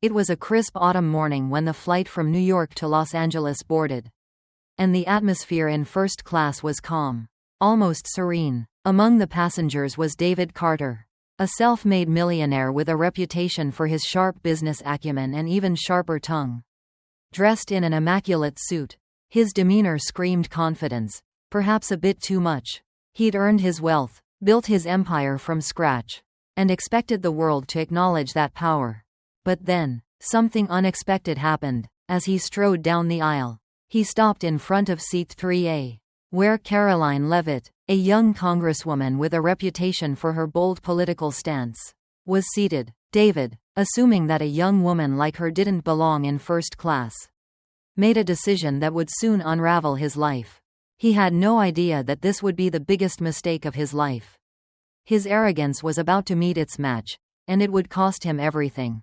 It was a crisp autumn morning when the flight from New York to Los Angeles boarded. And the atmosphere in first class was calm, almost serene. Among the passengers was David Carter, a self-made millionaire with a reputation for his sharp business acumen and even sharper tongue. Dressed in an immaculate suit, his demeanor screamed confidence, perhaps a bit too much. He'd earned his wealth, built his empire from scratch, and expected the world to acknowledge that power. But then, something unexpected happened. As he strode down the aisle, he stopped in front of seat 3A, where Karoline Leavitt, a young congresswoman with a reputation for her bold political stance, was seated. David, assuming that a young woman like her didn't belong in first class, made a decision that would soon unravel his life. He had no idea that this would be the biggest mistake of his life. His arrogance was about to meet its match, and it would cost him everything.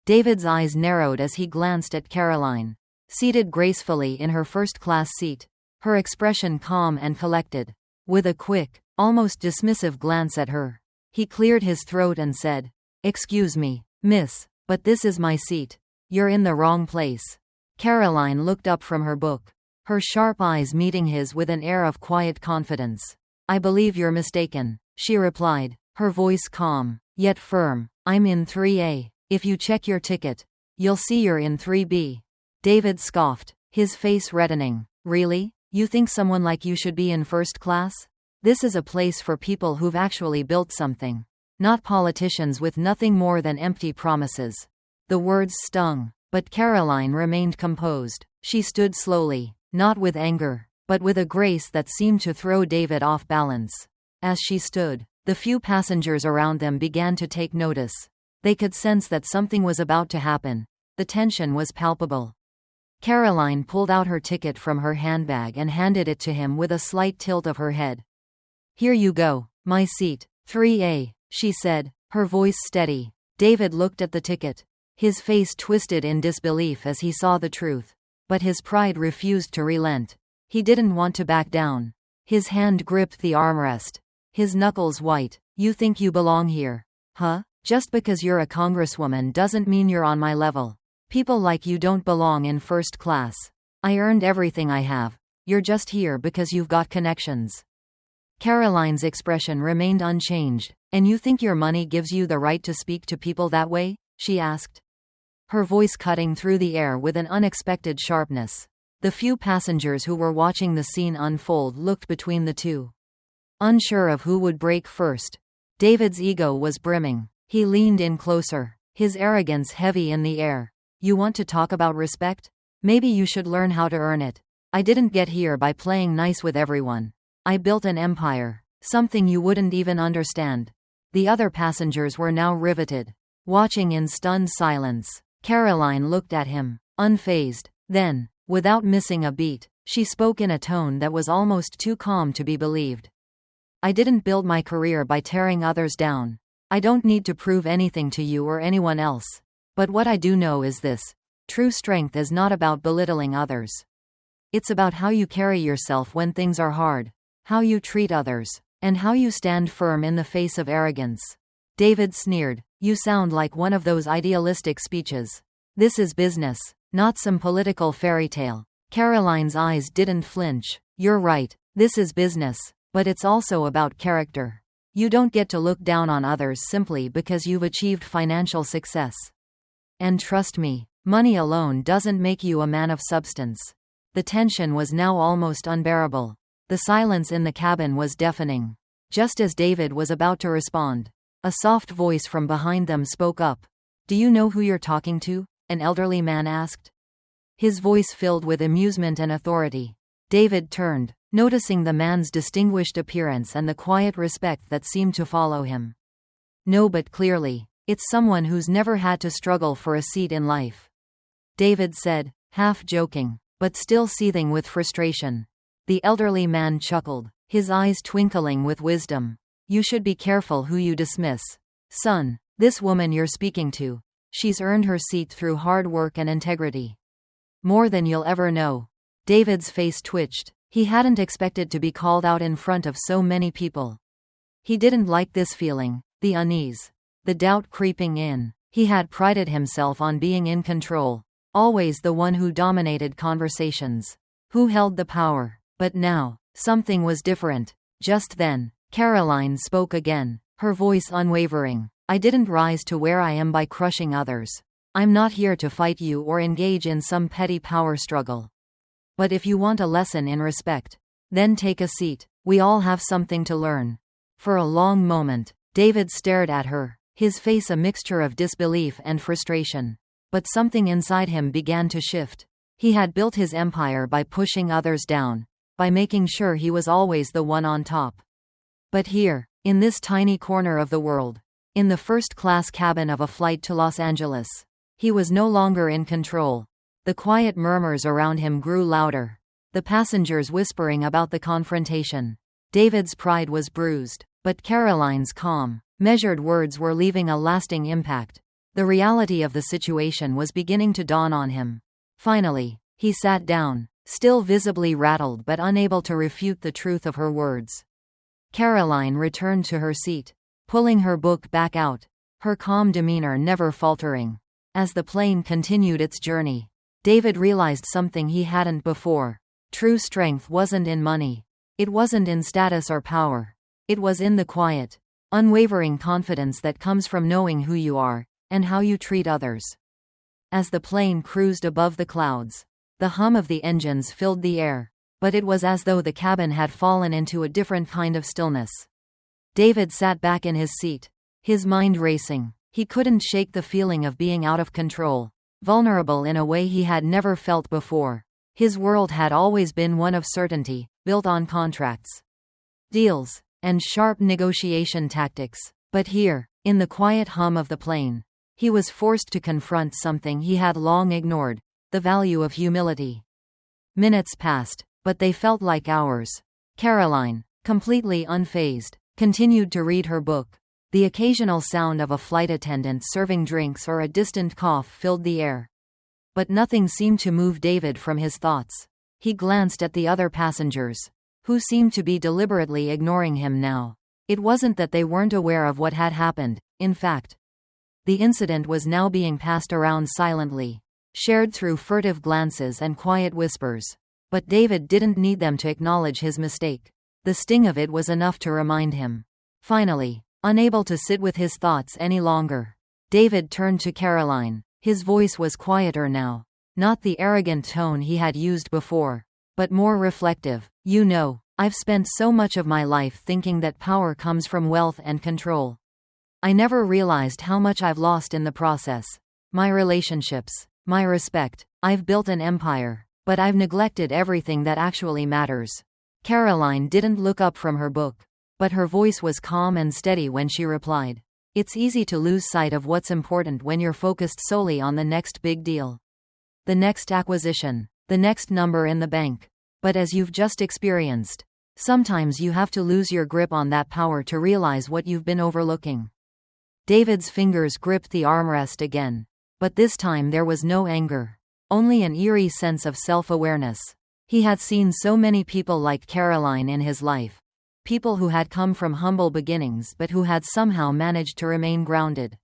David's eyes narrowed as he glanced at Karoline, seated gracefully in her first-class seat, her expression calm and collected. With a quick, almost dismissive glance at her, he cleared his throat and said, "Excuse me, miss, but this is my seat. You're in the wrong place." Karoline looked up from her book, her sharp eyes meeting his with an air of quiet confidence. "I believe you're mistaken," she replied, her voice calm, yet firm. "I'm in 3A. If you check your ticket, you'll see you're in 3B. David scoffed, his face reddening. "Really? You think someone like you should be in first class? This is a place for people who've actually built something, not politicians with nothing more than empty promises." The words stung, but Karoline remained composed. She stood slowly, not with anger, but with a grace that seemed to throw David off balance. As she stood, the few passengers around them began to take notice. They could sense that something was about to happen. The tension was palpable. Karoline pulled out her ticket from her handbag and handed it to him with a slight tilt of her head. "Here you go, my seat, 3A, she said, her voice steady. David looked at the ticket, his face twisted in disbelief as he saw the truth. But his pride refused to relent. He didn't want to back down. His hand gripped the armrest, his knuckles white. "You think you belong here, huh? Just because you're a congresswoman doesn't mean you're on my level. People like you don't belong in first class. I earned everything I have. You're just here because you've got connections." Karoline's expression remained unchanged. "And you think your money gives you the right to speak to people that way?" she asked, her voice cutting through the air with an unexpected sharpness. The few passengers who were watching the scene unfold looked between the two, unsure of who would break first. David's ego was brimming. He leaned in closer, his arrogance heavy in the air. "You want to talk about respect? Maybe you should learn how to earn it. I didn't get here by playing nice with everyone. I built an empire, something you wouldn't even understand." The other passengers were now riveted, watching in stunned silence. Karoline looked at him, unfazed. Then, without missing a beat, she spoke in a tone that was almost too calm to be believed. "I didn't build my career by tearing others down. I don't need to prove anything to you or anyone else. But what I do know is this: true strength is not about belittling others. It's about how you carry yourself when things are hard, how you treat others, and how you stand firm in the face of arrogance." David sneered. "You sound like one of those idealistic speeches. This is business, not some political fairy tale." Karoline's eyes didn't flinch. "You're right, this is business, but it's also about character. You don't get to look down on others simply because you've achieved financial success. And trust me, money alone doesn't make you a man of substance." The tension was now almost unbearable. The silence in the cabin was deafening. Just as David was about to respond, a soft voice from behind them spoke up. "Do you know who you're talking to?" an elderly man asked, his voice filled with amusement and authority. David turned, noticing the man's distinguished appearance and the quiet respect that seemed to follow him. "No, but clearly, it's someone who's never had to struggle for a seat in life," David said, half joking, but still seething with frustration. The elderly man chuckled, his eyes twinkling with wisdom. "You should be careful who you dismiss. Son, this woman you're speaking to, she's earned her seat through hard work and integrity. More than you'll ever know." David's face twitched. He hadn't expected to be called out in front of so many people. He didn't like this feeling, the unease, the doubt creeping in. He had prided himself on being in control, always the one who dominated conversations, who held the power. But now, something was different. Just then, Karoline spoke again, her voice unwavering. I didn't rise to where I am by crushing others. I'm not here to fight you or engage in some petty power struggle. But if you want a lesson in respect, then take a seat. We all have something to learn. For a long moment, David stared at her, his face a mixture of disbelief and frustration. But something inside him began to shift. He had built his empire by pushing others down, by making sure he was always the one on top. But here, in this tiny corner of the world, in the first-class cabin of a flight to Los Angeles, he was no longer in control. The quiet murmurs around him grew louder, the passengers whispering about the confrontation. David's pride was bruised, but Karoline's calm, measured words were leaving a lasting impact. The reality of the situation was beginning to dawn on him. Finally, he sat down, still visibly rattled but unable to refute the truth of her words. Karoline returned to her seat, pulling her book back out, her calm demeanor never faltering. As the plane continued its journey, David realized something he hadn't before. True strength wasn't in money. It wasn't in status or power. It was in the quiet, unwavering confidence that comes from knowing who you are, and how you treat others. As the plane cruised above the clouds, the hum of the engines filled the air, but it was as though the cabin had fallen into a different kind of stillness. David sat back in his seat, his mind racing. He couldn't shake the feeling of being out of control, vulnerable in a way he had never felt before. His world had always been one of certainty, built on contracts, deals, and sharp negotiation tactics. But here, in the quiet hum of the plane, he was forced to confront something he had long ignored: the value of humility. Minutes passed, but they felt like hours. Karoline, completely unfazed, continued to read her book. The occasional sound of a flight attendant serving drinks or a distant cough filled the air. But nothing seemed to move David from his thoughts. He glanced at the other passengers, who seemed to be deliberately ignoring him now. It wasn't that they weren't aware of what had happened. In fact, the incident was now being passed around silently, shared through furtive glances and quiet whispers. But David didn't need them to acknowledge his mistake. The sting of it was enough to remind him. Finally, unable to sit with his thoughts any longer, David turned to Karoline. His voice was quieter now, not the arrogant tone he had used before, but more reflective. You know, I've spent so much of my life thinking that power comes from wealth and control. I never realized how much I've lost in the process. My relationships, my respect. I've built an empire, but I've neglected everything that actually matters. Karoline didn't look up from her book, but her voice was calm and steady when she replied. It's easy to lose sight of what's important when you're focused solely on the next big deal, the next acquisition, the next number in the bank. But as you've just experienced, sometimes you have to lose your grip on that power to realize what you've been overlooking. David's fingers gripped the armrest again, but this time there was no anger, only an eerie sense of self-awareness. He had seen so many people like Karoline in his life. People who had come from humble beginnings but who had somehow managed to remain grounded,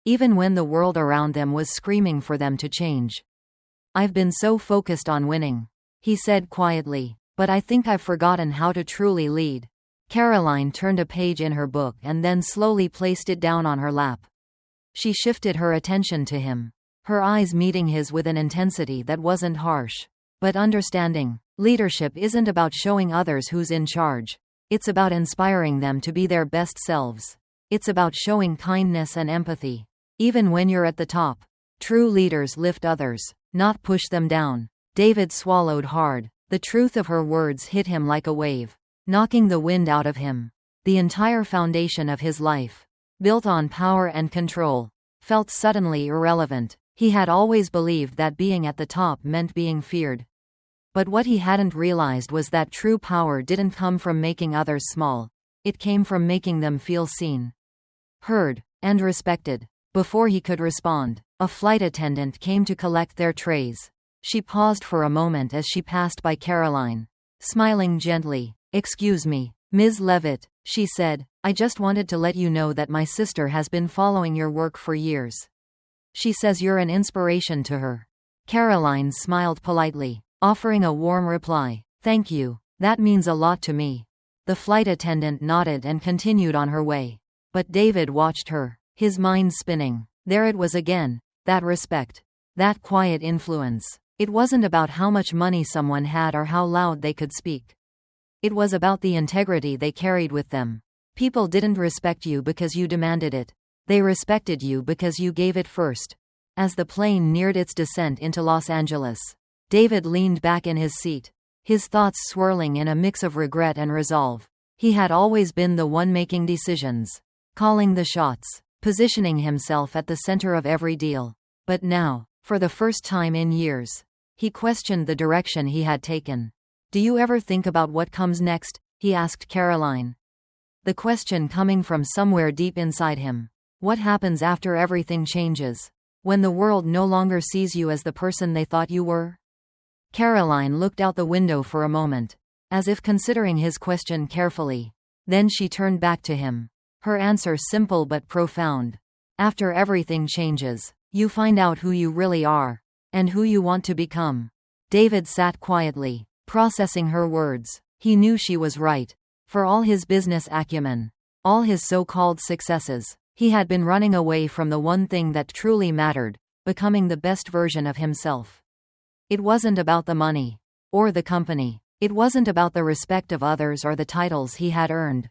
even when the world around them was screaming for them to change. I've been so focused on winning, he said quietly, but I think I've forgotten how to truly lead. Karoline turned a page in her book and then slowly placed it down on her lap. She shifted her attention to him, her eyes meeting his with an intensity that wasn't harsh, but understanding. Leadership isn't about showing others who's in charge. It's about inspiring them to be their best selves. It's about showing kindness and empathy, even when you're at the top. True leaders lift others, not push them down. David swallowed hard. The truth of her words hit him like a wave, knocking the wind out of him. The entire foundation of his life, built on power and control, felt suddenly irrelevant. He had always believed that being at the top meant being feared. But what he hadn't realized was that true power didn't come from making others small. It came from making them feel seen, heard, and respected. Before he could respond, a flight attendant came to collect their trays. She paused for a moment as she passed by Karoline, smiling gently. "Excuse me, Ms. Leavitt," she said. "I just wanted to let you know that my sister has been following your work for years. She says you're an inspiration to her." Karoline smiled politely, offering a warm reply. "Thank you. That means a lot to me." The flight attendant nodded and continued on her way. But David watched her, his mind spinning. There it was again, that respect. That quiet influence. It wasn't about how much money someone had or how loud they could speak. It was about the integrity they carried with them. People didn't respect you because you demanded it. They respected you because you gave it first. As the plane neared its descent into Los Angeles, David leaned back in his seat, his thoughts swirling in a mix of regret and resolve. He had always been the one making decisions, calling the shots, positioning himself at the center of every deal. But now, for the first time in years, he questioned the direction he had taken. "Do you ever think about what comes next?" he asked Karoline. The question coming from somewhere deep inside him. What happens after everything changes? When the world no longer sees you as the person they thought you were? Karoline looked out the window for a moment, as if considering his question carefully. Then she turned back to him. Her answer simple but profound. "After everything changes, you find out who you really are, and who you want to become." David sat quietly, processing her words. He knew she was right. For all his business acumen, all his so-called successes, he had been running away from the one thing that truly mattered, becoming the best version of himself. It wasn't about the money, or the company. It wasn't about the respect of others or the titles he had earned.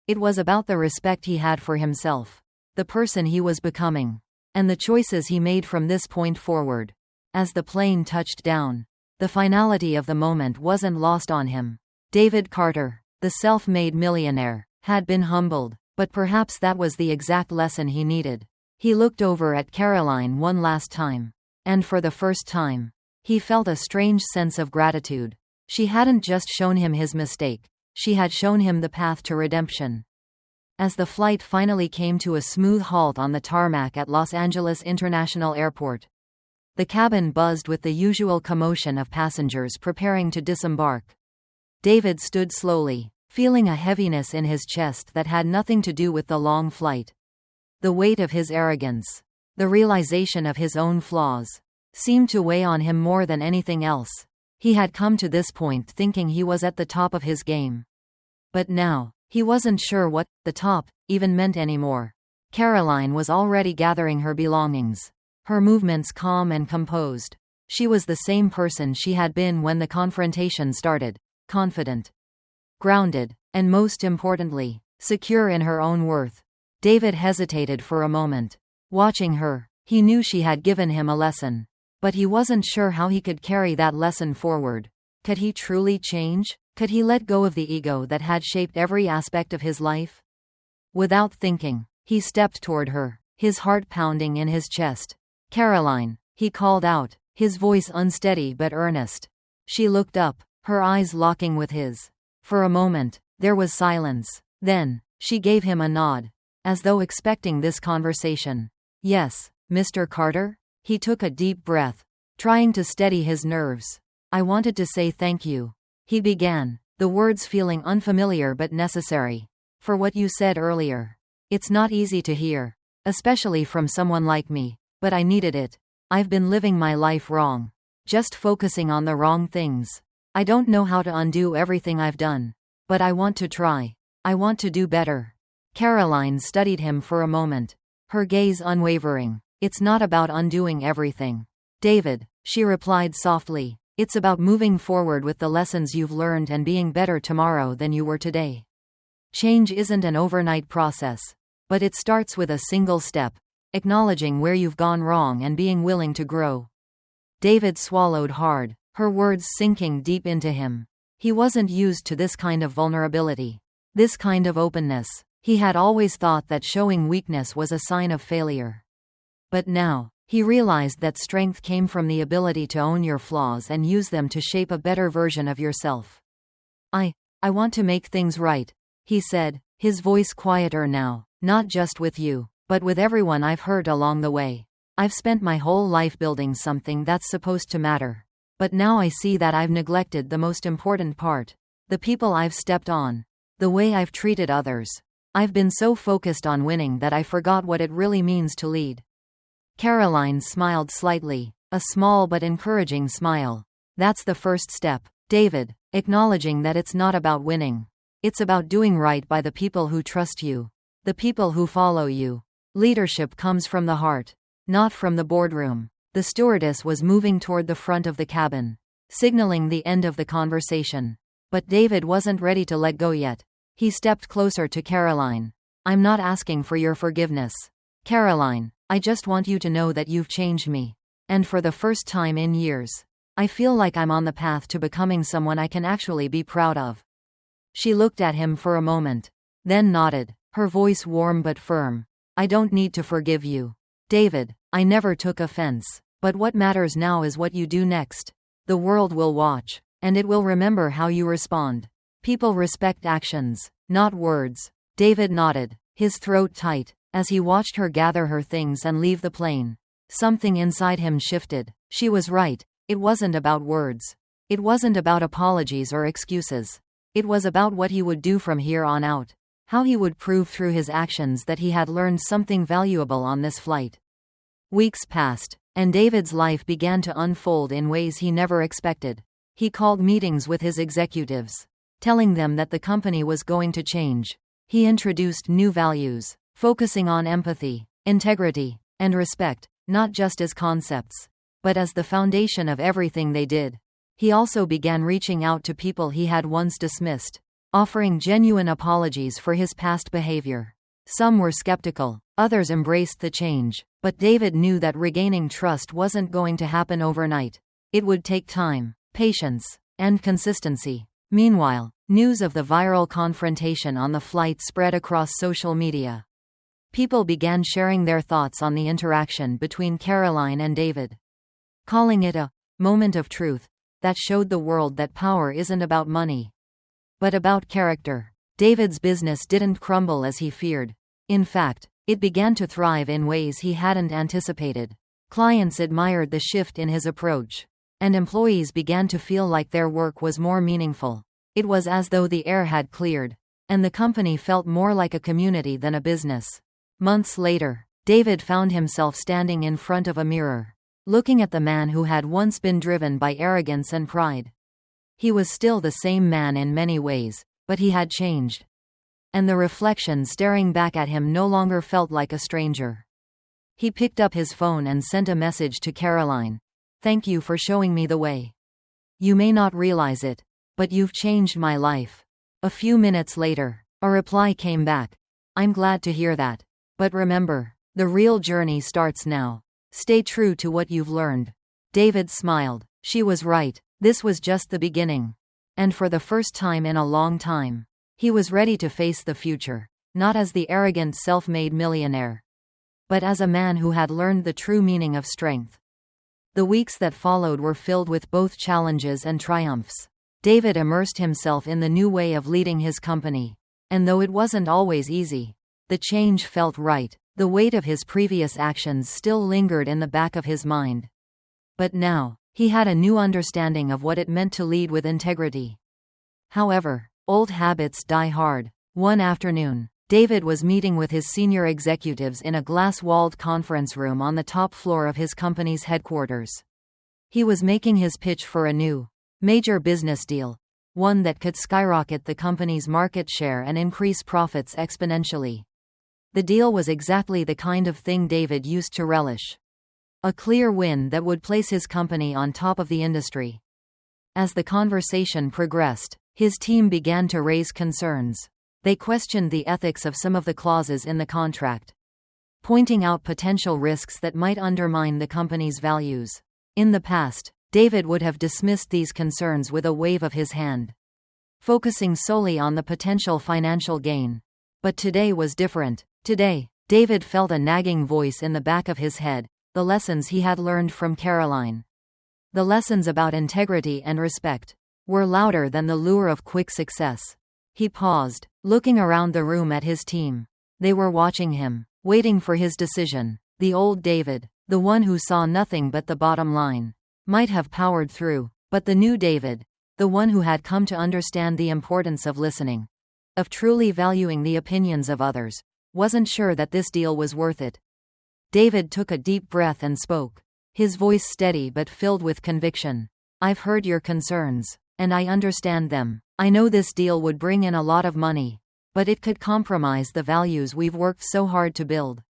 It was about the respect he had for himself, the person he was becoming, and the choices he made from this point forward. As the plane touched down, the finality of the moment wasn't lost on him. David Carter, the self-made millionaire, had been humbled, but perhaps that was the exact lesson he needed. He looked over at Karoline one last time, and for the first time, he felt a strange sense of gratitude. She hadn't just shown him his mistake, she had shown him the path to redemption. As the flight finally came to a smooth halt on the tarmac at Los Angeles International Airport, the cabin buzzed with the usual commotion of passengers preparing to disembark. David stood slowly, feeling a heaviness in his chest that had nothing to do with the long flight. The weight of his arrogance, the realization of his own flaws, seemed to weigh on him more than anything else. He had come to this point thinking he was at the top of his game. But now, he wasn't sure what the top even meant anymore. Karoline was already gathering her belongings, her movements calm and composed. She was the same person she had been when the confrontation started, confident, grounded, and most importantly, secure in her own worth. David hesitated for a moment. Watching her, he knew she had given him a lesson. But he wasn't sure how he could carry that lesson forward. Could he truly change? Could he let go of the ego that had shaped every aspect of his life? Without thinking, he stepped toward her, his heart pounding in his chest. "Karoline," he called out, his voice unsteady but earnest. She looked up, her eyes locking with his. For a moment, there was silence. Then, she gave him a nod, as though expecting this conversation. "Yes, Mr. Carter?" He took a deep breath, trying to steady his nerves. "I wanted to say thank you," he began, the words feeling unfamiliar but necessary. "For what you said earlier. It's not easy to hear, especially from someone like me, but I needed it. I've been living my life wrong, just focusing on the wrong things. I don't know how to undo everything I've done, but I want to try. I want to do better." Karoline studied him for a moment, her gaze unwavering. "It's not about undoing everything, David," she replied softly. "It's about moving forward with the lessons you've learned and being better tomorrow than you were today. Change isn't an overnight process, but it starts with a single step, acknowledging where you've gone wrong and being willing to grow." David swallowed hard, her words sinking deep into him. He wasn't used to this kind of vulnerability, this kind of openness. He had always thought that showing weakness was a sign of failure. But now, he realized that strength came from the ability to own your flaws and use them to shape a better version of yourself. I want to make things right," he said, his voice quieter now. "Not just with you, but with everyone I've hurt along the way. I've spent my whole life building something that's supposed to matter. But now I see that I've neglected the most important part. The people I've stepped on. The way I've treated others. I've been so focused on winning that I forgot what it really means to lead." Karoline smiled slightly, a small but encouraging smile. That's the first step, David, acknowledging that it's not about winning. It's about doing right by the people who trust you, the people who follow you. Leadership comes from the heart, not from the boardroom. The stewardess was moving toward the front of the cabin, signaling the end of the conversation. But David wasn't ready to let go yet. He stepped closer to Karoline. I'm not asking for your forgiveness, Karoline. I just want you to know that you've changed me. And for the first time in years, I feel like I'm on the path to becoming someone I can actually be proud of. She looked at him for a moment, then nodded, her voice warm but firm. I don't need to forgive you, David. I never took offense. But what matters now is what you do next. The world will watch, and it will remember how you respond. People respect actions, not words. David nodded, his throat tight, as he watched her gather her things and leave the plane. Something inside him shifted. She was right. It wasn't about words. It wasn't about apologies or excuses. It was about what he would do from here on out. How he would prove through his actions that he had learned something valuable on this flight. Weeks passed, and David's life began to unfold in ways he never expected. He called meetings with his executives, telling them that the company was going to change. He introduced new values, focusing on empathy, integrity, and respect, not just as concepts, but as the foundation of everything they did. He also began reaching out to people he had once dismissed, offering genuine apologies for his past behavior. Some were skeptical, others embraced the change, but David knew that regaining trust wasn't going to happen overnight. It would take time, patience, and consistency. Meanwhile, news of the viral confrontation on the flight spread across social media. People began sharing their thoughts on the interaction between Karoline and David, calling it a moment of truth that showed the world that power isn't about money, but about character. David's business didn't crumble as he feared. In fact, it began to thrive in ways he hadn't anticipated. Clients admired the shift in his approach, and employees began to feel like their work was more meaningful. It was as though the air had cleared, and the company felt more like a community than a business. Months later, David found himself standing in front of a mirror, looking at the man who had once been driven by arrogance and pride. He was still the same man in many ways, but he had changed. And the reflection staring back at him no longer felt like a stranger. He picked up his phone and sent a message to Karoline. Thank you for showing me the way. You may not realize it, but you've changed my life. A few minutes later, a reply came back. I'm glad to hear that. But remember, the real journey starts now. Stay true to what you've learned. David smiled. She was right. This was just the beginning. And for the first time in a long time, he was ready to face the future, not as the arrogant self-made millionaire, but as a man who had learned the true meaning of strength. The weeks that followed were filled with both challenges and triumphs. David immersed himself in the new way of leading his company, and though it wasn't always easy, the change felt right. The weight of his previous actions still lingered in the back of his mind. But now, he had a new understanding of what it meant to lead with integrity. However, old habits die hard. One afternoon, David was meeting with his senior executives in a glass-walled conference room on the top floor of his company's headquarters. He was making his pitch for a new, major business deal, one that could skyrocket the company's market share and increase profits exponentially. The deal was exactly the kind of thing David used to relish. A clear win that would place his company on top of the industry. As the conversation progressed, his team began to raise concerns. They questioned the ethics of some of the clauses in the contract, pointing out potential risks that might undermine the company's values. In the past, David would have dismissed these concerns with a wave of his hand, focusing solely on the potential financial gain. But today was different. Today, David felt a nagging voice in the back of his head, the lessons he had learned from Karoline. The lessons about integrity and respect were louder than the lure of quick success. He paused, looking around the room at his team. They were watching him, waiting for his decision. The old David, the one who saw nothing but the bottom line, might have powered through, but the new David, the one who had come to understand the importance of listening, of truly valuing the opinions of others, wasn't sure that this deal was worth it. David took a deep breath and spoke, his voice steady but filled with conviction. I've heard your concerns, and I understand them. I know this deal would bring in a lot of money, but it could compromise the values we've worked so hard to build.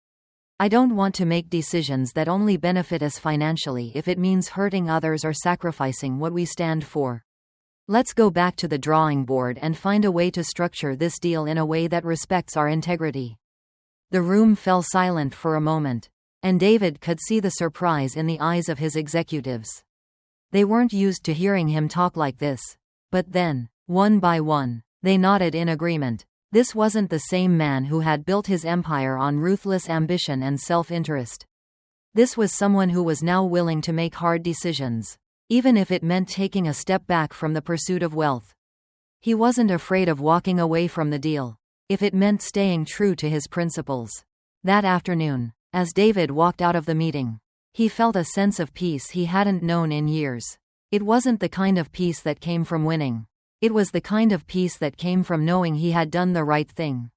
I don't want to make decisions that only benefit us financially if it means hurting others or sacrificing what we stand for. Let's go back to the drawing board and find a way to structure this deal in a way that respects our integrity. The room fell silent for a moment, and David could see the surprise in the eyes of his executives. They weren't used to hearing him talk like this. But then, one by one, they nodded in agreement. This wasn't the same man who had built his empire on ruthless ambition and self-interest. This was someone who was now willing to make hard decisions, even if it meant taking a step back from the pursuit of wealth. He wasn't afraid of walking away from the deal, if it meant staying true to his principles. That afternoon, as David walked out of the meeting, he felt a sense of peace he hadn't known in years. It wasn't the kind of peace that came from winning. It was the kind of peace that came from knowing he had done the right thing,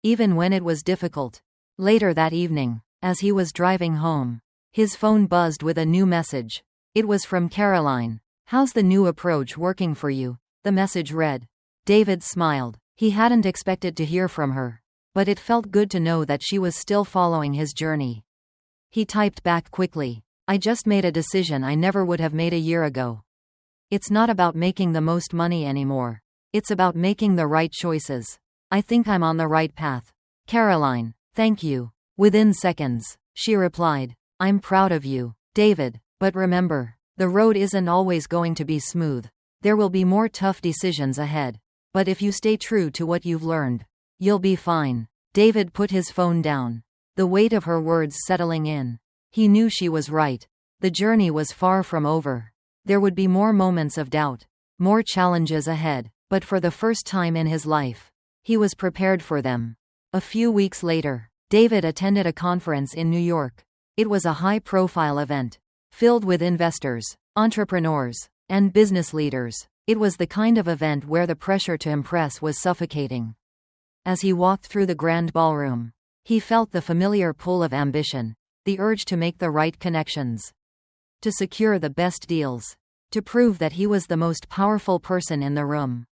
even when it was difficult. Later that evening, as he was driving home, his phone buzzed with a new message. It was from Karoline. How's the new approach working for you? The message read. David smiled. He hadn't expected to hear from her, but it felt good to know that she was still following his journey. He typed back quickly. I just made a decision I never would have made a year ago. It's not about making the most money anymore. It's about making the right choices. I think I'm on the right path. Karoline, thank you. Within seconds, she replied. I'm proud of you, David. But remember, the road isn't always going to be smooth. There will be more tough decisions ahead. But if you stay true to what you've learned, you'll be fine. David put his phone down, the weight of her words settling in. He knew she was right. The journey was far from over. There would be more moments of doubt, more challenges ahead, but for the first time in his life, he was prepared for them. A few weeks later, David attended a conference in New York. It was a high-profile event, filled with investors, entrepreneurs, and business leaders. It was the kind of event where the pressure to impress was suffocating. As he walked through the grand ballroom, he felt the familiar pull of ambition, the urge to make the right connections, to secure the best deals, to prove that he was the most powerful person in the room.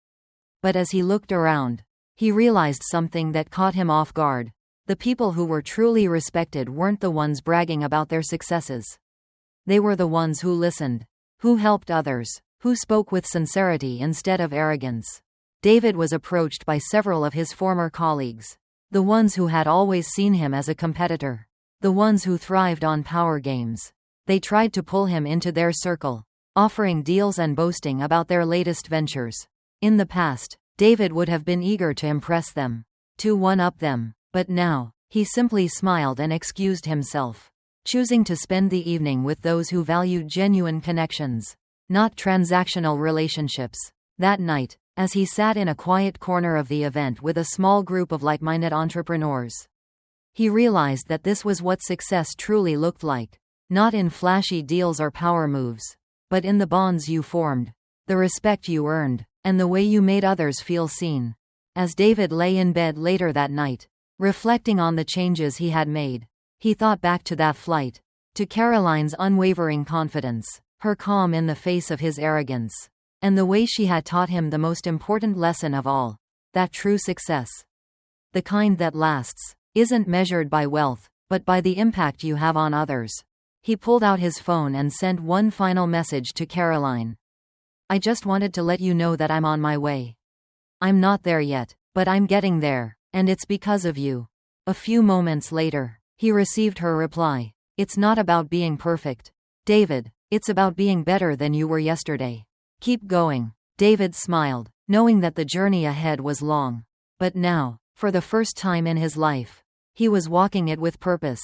But as he looked around, he realized something that caught him off guard. The people who were truly respected weren't the ones bragging about their successes. They were the ones who listened, who helped others, who spoke with sincerity instead of arrogance. David was approached by several of his former colleagues, the ones who had always seen him as a competitor, the ones who thrived on power games. They tried to pull him into their circle, offering deals and boasting about their latest ventures. In the past, David would have been eager to impress them, to one-up them, but now, he simply smiled and excused himself, choosing to spend the evening with those who valued genuine connections, not transactional relationships. That night, as he sat in a quiet corner of the event with a small group of like-minded entrepreneurs, he realized that this was what success truly looked like. Not in flashy deals or power moves, but in the bonds you formed, the respect you earned, and the way you made others feel seen. As David lay in bed later that night, reflecting on the changes he had made, he thought back to that flight, to Karoline's unwavering confidence, her calm in the face of his arrogance, and the way she had taught him the most important lesson of all, that true success, the kind that lasts, isn't measured by wealth, but by the impact you have on others. He pulled out his phone and sent one final message to Karoline. I just wanted to let you know that I'm on my way. I'm not there yet, but I'm getting there, and it's because of you. A few moments later, he received her reply. It's not about being perfect, David. It's about being better than you were yesterday. Keep going. David smiled, knowing that the journey ahead was long. But now, for the first time in his life, he was walking it with purpose.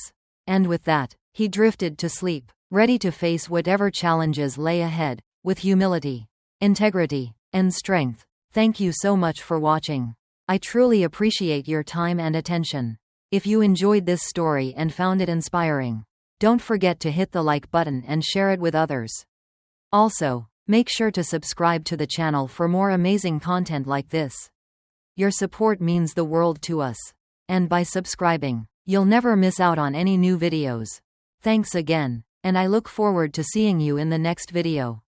And with that, he drifted to sleep, ready to face whatever challenges lay ahead, with humility, integrity, and strength. Thank you so much for watching. I truly appreciate your time and attention. If you enjoyed this story and found it inspiring, don't forget to hit the like button and share it with others. Also, make sure to subscribe to the channel for more amazing content like this. Your support means the world to us. And by subscribing, You'll never miss out on any new videos. Thanks again. And I look forward to seeing you in the next video.